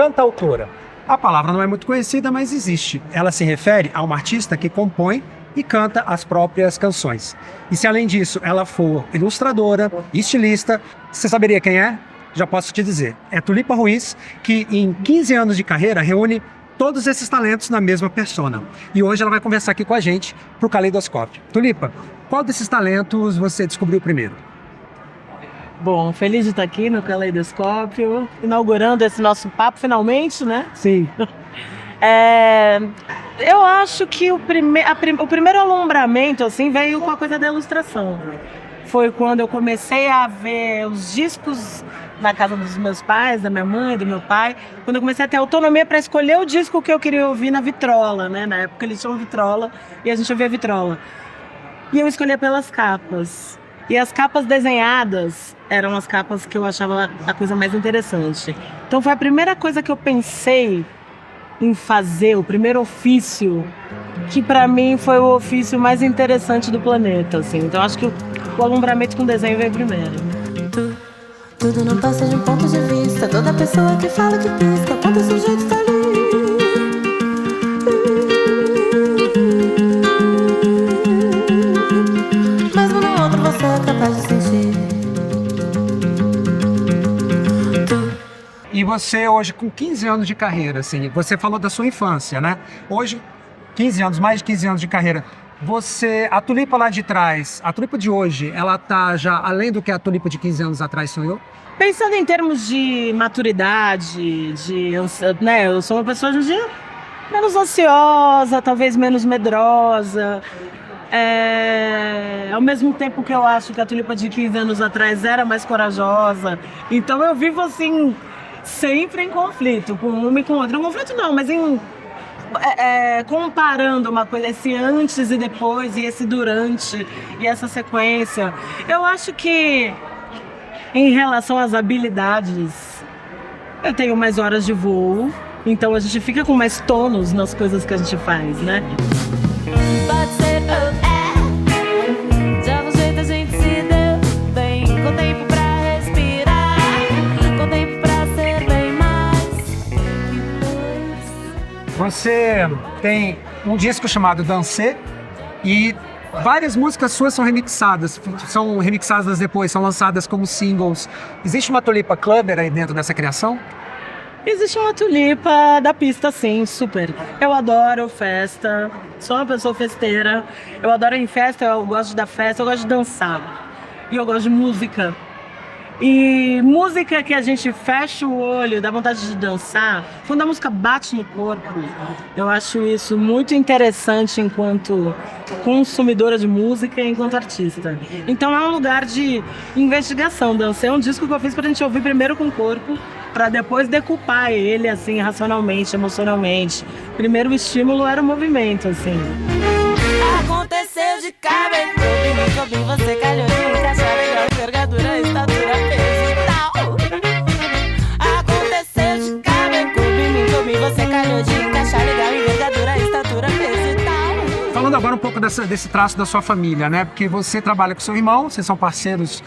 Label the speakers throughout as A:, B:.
A: cantautora. A palavra não é muito conhecida, mas existe. Ela se refere a uma artista que compõe e canta as próprias canções. E se além disso ela for ilustradora, estilista, você saberia quem é? Já posso te dizer. É Tulipa Ruiz, que em 15 anos de carreira reúne todos esses talentos na mesma persona. E hoje ela vai conversar aqui com a gente para o Caleidoscópio. Tulipa, qual desses talentos você descobriu primeiro?
B: Bom, feliz de estar aqui no Caleidoscópio, inaugurando esse nosso papo finalmente, né?
A: Sim.
B: Eu acho que o primeiro alumbramento assim, veio com a coisa da ilustração. Foi quando eu comecei a ver os discos na casa dos meus pais, da minha mãe, do meu pai, quando eu comecei a ter autonomia para escolher o disco que eu queria ouvir na vitrola, né? Na época eles tinham vitrola e a gente ouvia vitrola. E eu escolhia pelas capas. E as capas desenhadas eram as capas que eu achava a coisa mais interessante. Então foi a primeira coisa que eu pensei em fazer, o primeiro ofício, que para mim foi o ofício mais interessante do planeta, assim. Então acho que o alumbramento com desenho veio primeiro.
C: Tudo não passa de um ponto de vista. Toda pessoa que fala que pisca, quando o sujeito tá ali. Mesmo no outro você é capaz de sentir.
A: E você hoje, com 15 anos de carreira, assim, você falou da sua infância, né? Hoje, 15 anos, mais de 15 anos de carreira, a Tulipa lá de trás, a Tulipa de hoje, ela tá já além do que a Tulipa de 15 anos atrás sonhou?
B: Pensando em termos de maturidade, né, eu sou uma pessoa hoje em dia menos ansiosa, talvez menos medrosa. Ao mesmo tempo que eu acho que a Tulipa de 15 anos atrás era mais corajosa. Então eu vivo assim, sempre em conflito, com uma e com outra. Não conflito não, mas comparando uma coisa, esse antes e depois, e esse durante, e essa sequência. Eu acho que, em relação às habilidades, eu tenho mais horas de voo, então a gente fica com mais tônus nas coisas que a gente faz, né?
C: Pode ser de algum jeito a gente se deu bem, com tempo pra respirar, com tempo pra ser bem mais que dois.
A: Você tem um disco chamado Danser e várias músicas suas são remixadas depois, são lançadas como singles. Existe uma Tulipa Clubber aí dentro dessa criação?
B: Existe uma Tulipa da pista, sim, super. Eu adoro festa, sou uma pessoa festeira. Eu adoro ir em festa, eu gosto de dar festa, eu gosto de dançar. E eu gosto de música. E música que a gente fecha o olho, dá vontade de dançar, quando a música bate no corpo, eu acho isso muito interessante enquanto consumidora de música e enquanto artista. Então é um lugar de investigação. Dança é um disco que eu fiz pra gente ouvir primeiro com o corpo, para depois decupar ele, assim, racionalmente, emocionalmente. Primeiro o estímulo era o movimento, assim.
C: Aconteceu de cabelo, você calhou de encaixar legal, envergadura, estatura, peso e tal. Aconteceu de cabelo, você calhou de encaixar legal, envergadura, estatura, peso e tal.
A: Falando agora um pouco desse traço da sua família, né? Porque você trabalha com seu irmão, vocês são parceiros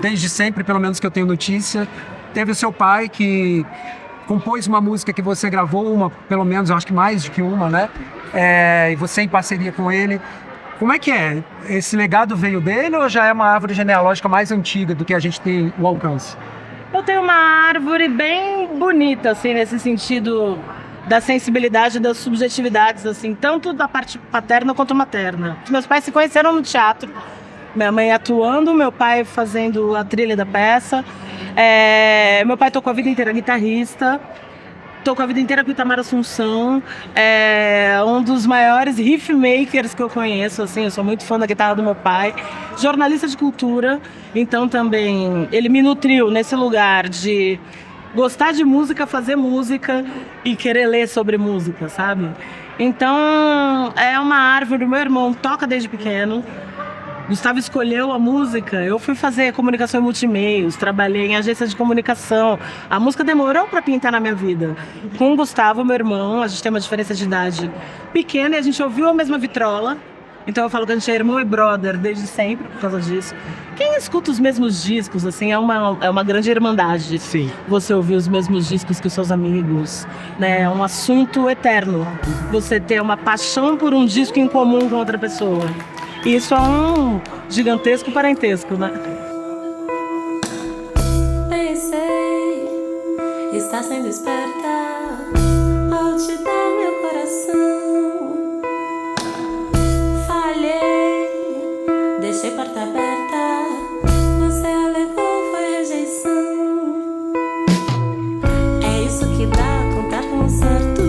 A: desde sempre, pelo menos que eu tenho notícia. Teve o seu pai que compôs uma música que você gravou, pelo menos, eu acho que mais do que uma, né? E você em parceria com ele. Como é que é? Esse legado veio dele ou já é uma árvore genealógica mais antiga do que a gente tem o alcance?
B: Eu tenho uma árvore bem bonita, assim, nesse sentido da sensibilidade, das subjetividades, assim, tanto da parte paterna quanto materna. Os meus pais se conheceram no teatro. Minha mãe atuando, meu pai fazendo a trilha da peça. Meu pai tocou a vida inteira guitarrista. Tocou a vida inteira com o Itamar Assunção. Um dos maiores riff makers que eu conheço, assim, eu sou muito fã da guitarra do meu pai. Jornalista de cultura, então também ele me nutriu nesse lugar de gostar de música, fazer música e querer ler sobre música, sabe? Então é uma árvore, meu irmão toca desde pequeno. Gustavo escolheu a música, eu fui fazer comunicação em multimeios, trabalhei em agência de comunicação. A música demorou para pintar na minha vida. Com o Gustavo, meu irmão, a gente tem uma diferença de idade pequena e a gente ouviu a mesma vitrola Então eu falo que a gente é irmão e brother desde sempre por causa disso. Quem escuta os mesmos discos, assim, é uma grande irmandade.
A: Sim.
B: Você ouvir os mesmos discos que os seus amigos, né? É um assunto eterno. Você ter uma paixão por um disco em comum com outra pessoa. E isso é um gigantesco parentesco, né?
C: Pensei, está sem despertar ao te dar meu coração. Falhei, deixei porta aberta, você alegou, foi rejeição. É isso que dá contar com o certo.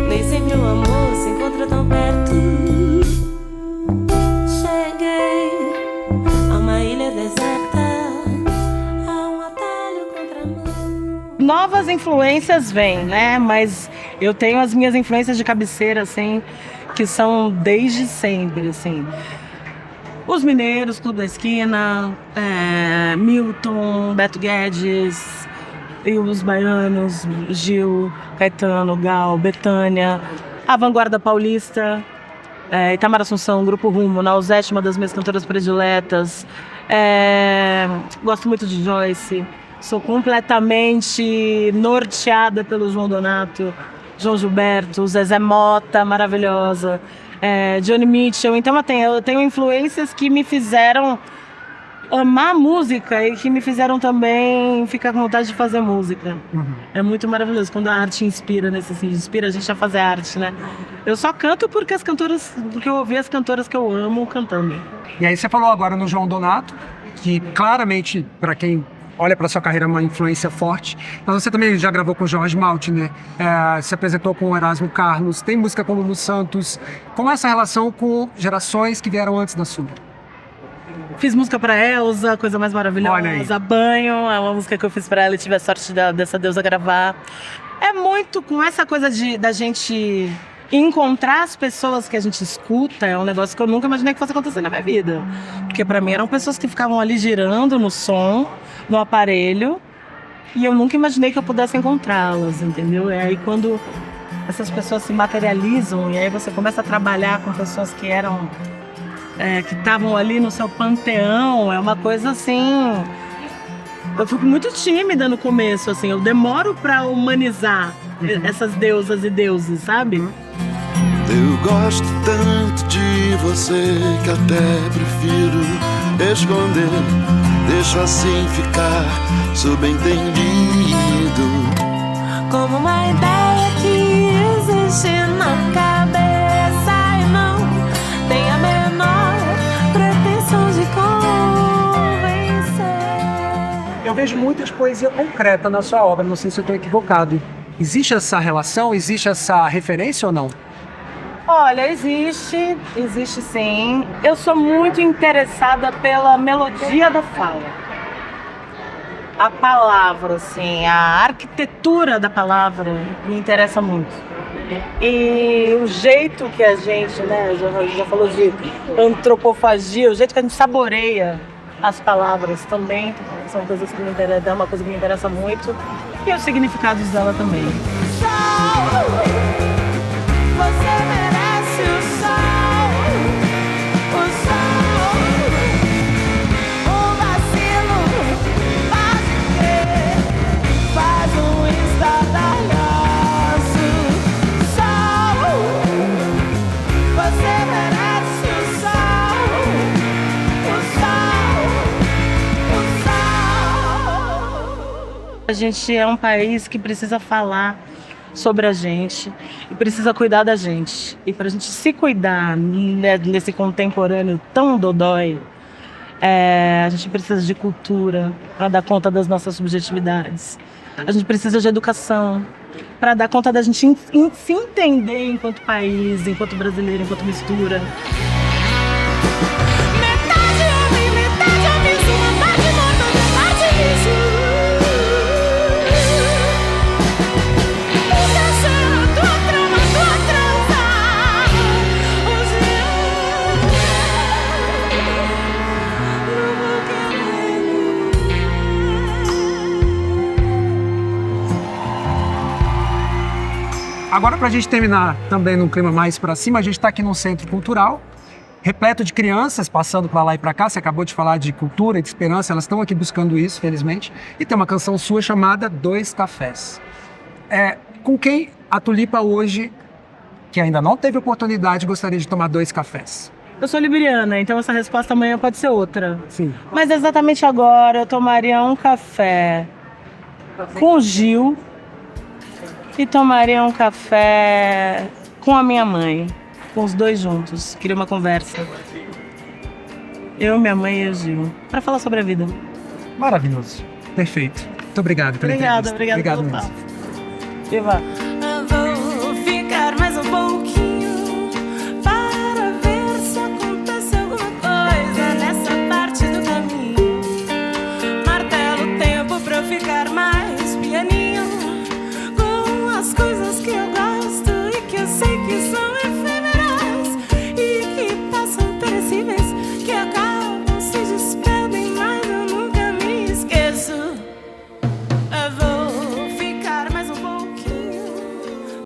C: Nem sempre o amor se encontra tão perto. Cheguei a uma ilha deserta, a um atalho contramão.
B: Novas influências vêm, né? Mas eu tenho as minhas influências de cabeceira, assim, que são desde sempre, assim. Os Mineiros, Clube da Esquina, Milton, Beto Guedes, e os baianos, Gil, Caetano, Gal, Bethânia, a Vanguarda Paulista, Itamar Assunção, Grupo Rumo, Nausete, uma das minhas cantoras prediletas. Gosto muito de Joyce. Sou completamente norteada pelo João Donato, João Gilberto, Zezé Mota, maravilhosa, Johnny Mitchell. Então eu tenho influências que me fizeram amar música e que me fizeram também ficar com vontade de fazer música. É muito maravilhoso quando a arte inspira, inspira a gente a fazer arte, né? Eu só canto porque eu ouvi as cantoras que eu amo cantando.
A: E aí você falou agora no João Donato, que claramente, para quem olha para sua carreira, é uma influência forte. Mas você também já gravou com o Jorge Malti, né? Se apresentou com o Erasmo Carlos, tem música com o Lulu Santos. Como é essa relação com gerações que vieram antes da sua?
B: Fiz música pra Elza, coisa mais maravilhosa. Banho, é uma música que eu fiz pra ela e tive a sorte dessa deusa gravar. É muito com essa coisa da gente encontrar as pessoas que a gente escuta, é um negócio que eu nunca imaginei que fosse acontecer na minha vida. Porque pra mim eram pessoas que ficavam ali girando no som, no aparelho, e eu nunca imaginei que eu pudesse encontrá-las, entendeu? É aí quando essas pessoas se materializam, e aí você começa a trabalhar com pessoas que eram... que estavam ali no seu panteão, é uma coisa assim... Eu fico muito tímida no começo, assim, eu demoro pra humanizar essas deusas e deuses, sabe?
D: Eu gosto tanto de você que até prefiro esconder. Deixo assim ficar subentendido.
C: Como uma ideia que existe na cabeça e não tem a menor pretensão de convencer.
A: Eu vejo muita poesia concreta na sua obra, não sei se eu estou equivocado. Existe essa relação? Existe essa referência ou não?
B: Olha, existe sim. Eu sou muito interessada pela melodia da fala. A palavra, assim, a arquitetura da palavra me interessa muito. E o jeito que a gente, né, já falou de antropofagia, o jeito que a gente saboreia as palavras também são coisas que me interessam, é uma coisa que me interessa muito. E os significados dela também.
C: Você merece o sol, um vacilo, pode crer, faz um estardalhaço. Sol, você merece o sol,
B: A gente é um país que precisa falar sobre a gente e precisa cuidar da gente. E para a gente se cuidar, né, nesse contemporâneo tão dodói, a gente precisa de cultura para dar conta das nossas subjetividades. A gente precisa de educação para dar conta da gente se entender enquanto país, enquanto brasileiro, enquanto mistura.
C: metade homem, metade aviso, metade morto, metade lixo.
A: Agora, para a gente terminar também num clima mais para cima, a gente está aqui num centro cultural, repleto de crianças passando para lá e para cá. Você acabou de falar de cultura e de esperança, elas estão aqui buscando isso, felizmente. E tem uma canção sua chamada Dois Cafés. Com quem a Tulipa hoje, que ainda não teve oportunidade, gostaria de tomar 2 cafés?
B: Eu sou libriana, então essa resposta amanhã pode ser outra.
A: Sim.
B: Mas exatamente agora eu tomaria um café com o Gil e tomaria um café com a minha mãe, com os dois juntos. Queria uma conversa. Eu, minha mãe e o Gil, para falar sobre a vida.
A: Maravilhoso. Perfeito. Muito obrigado pela entrevista.
B: Obrigada pelo
A: mesmo.
B: papo. Viva!